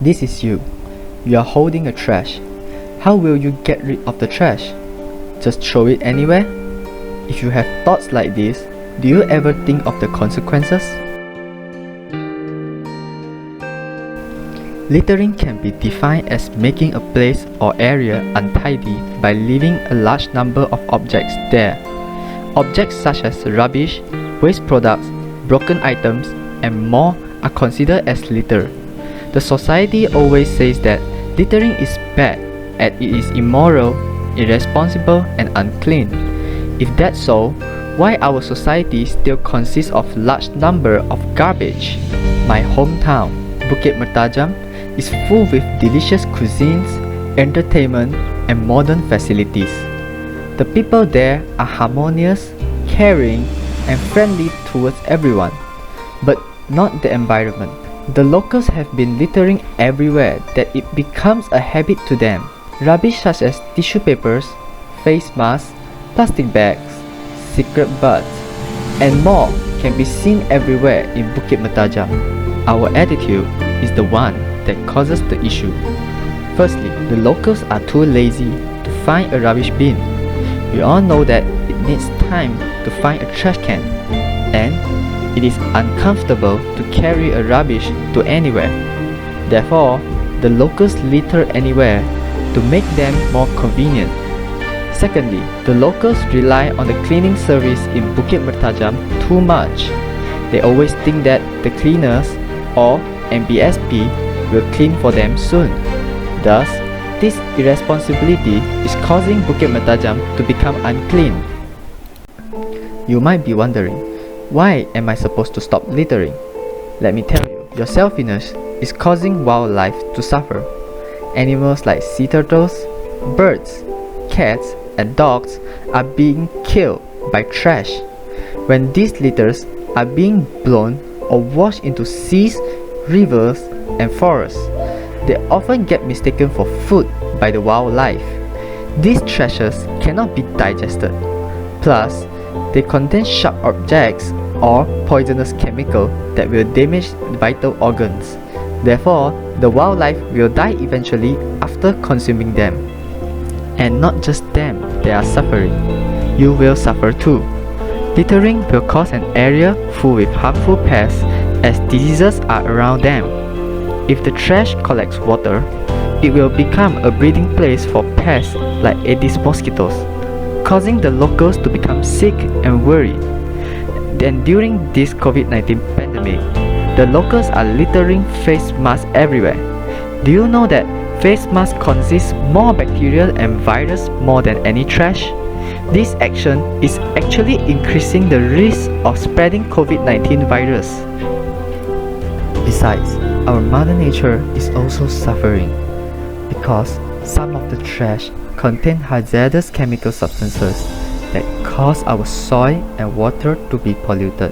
This is you. You are holding a trash. How will you get rid of the trash? Just throw it anywhere? If you have thoughts like this, do you ever think of the consequences? Littering can be defined as making a place or area untidy by leaving a large number of objects there. Objects such as rubbish, waste products, broken items, and more are considered as litter. The society always says that littering is bad and it is immoral, irresponsible, and unclean. If that's so, why our society still consists of large number of garbage? My hometown, Bukit is full with delicious cuisines, entertainment, and modern facilities. The people there are harmonious, caring, and friendly towards everyone, but not the environment. The locals have been littering everywhere that it becomes a habit to them. Rubbish such as tissue papers, face masks, plastic bags, cigarette butts, and more can be seen everywhere in Bukit Mertajam. Our attitude is the one that causes the issue. Firstly, the locals are too lazy to find a rubbish bin. We all know that it needs time to find a trash can, and it is uncomfortable to carry a rubbish to anywhere. Therefore, the locals litter anywhere to make them more convenient. Secondly, the locals rely on the cleaning service in Bukit Mertajam too much. They always think that the cleaners or MBSP will clean for them soon. Thus, this irresponsibility is causing Bukit Mertajam to become unclean. You might be wondering, why am I supposed to stop littering? Let me tell you, your selfishness is causing wildlife to suffer. Animals like sea turtles, birds, cats, and dogs are being killed by trash. When these litters are being blown or washed into seas, rivers, and forests, they often get mistaken for food by the wildlife. These trashes cannot be digested. Plus, they contain sharp objects or poisonous chemicals that will damage vital organs. Therefore, the wildlife will die eventually after consuming them. And not just them that are suffering, you will suffer too. Littering will cause an area full with harmful pests as diseases are around them. If the trash collects water, it will become a breeding place for pests like Aedes mosquitoes, causing the locals to become sick and worried. Then during this COVID-19 pandemic, the locals are littering face masks everywhere. Do you know that face masks consist more bacteria and virus more than any trash? This action is actually increasing the risk of spreading COVID-19 virus. Besides, our Mother Nature is also suffering because some of the trash contain hazardous chemical substances that cause our soil and water to be polluted.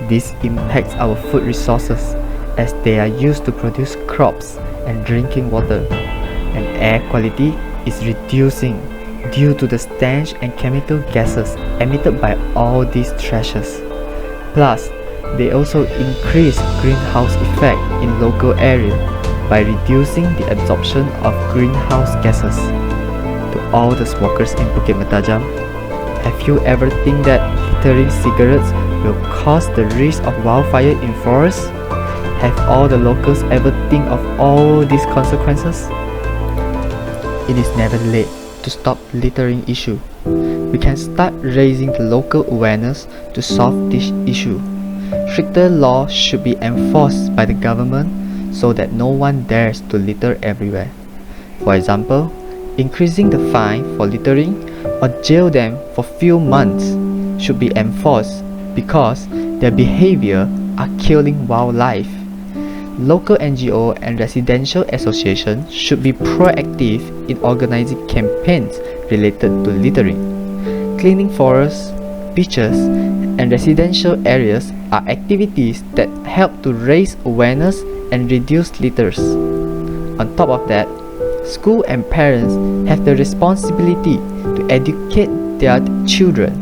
This impacts our food resources as they are used to produce crops and drinking water, and air quality is reducing due to the stench and chemical gases emitted by all these trashes. Plus, they also increase greenhouse effect in local area by reducing the absorption of greenhouse gases. To all the smokers in Bukit Mertajam, have you ever think that littering cigarettes will cause the risk of wildfire in forests? Have all the locals ever think of all these consequences? It is never late to stop littering issue. We can start raising the local awareness to solve this issue. Stricter laws should be enforced by the government so that no one dares to litter everywhere. For example, increasing the fine for littering or jail them for few months should be enforced because their behavior are killing wildlife. Local NGO and residential associations should be proactive in organizing campaigns related to littering. Cleaning forests, beaches, and residential areas are activities that help to raise awareness and reduce litters. On top of that, school and parents have the responsibility to educate their children.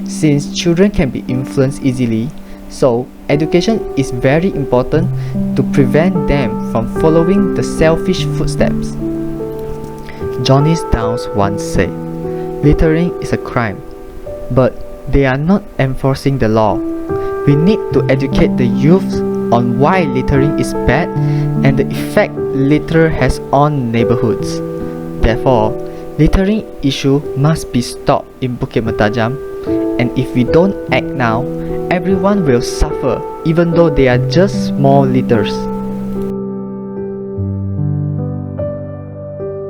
Since children can be influenced easily, so education is very important to prevent them from following the selfish footsteps. Johnny Downs once said, "Littering is a crime, but they are not enforcing the law. We need to educate the youth on why littering is bad and the effect litter has on neighborhoods. Therefore, littering issue must be stopped in Bukit Mertajam, and if we don't act now, everyone will suffer even though they are just small litters."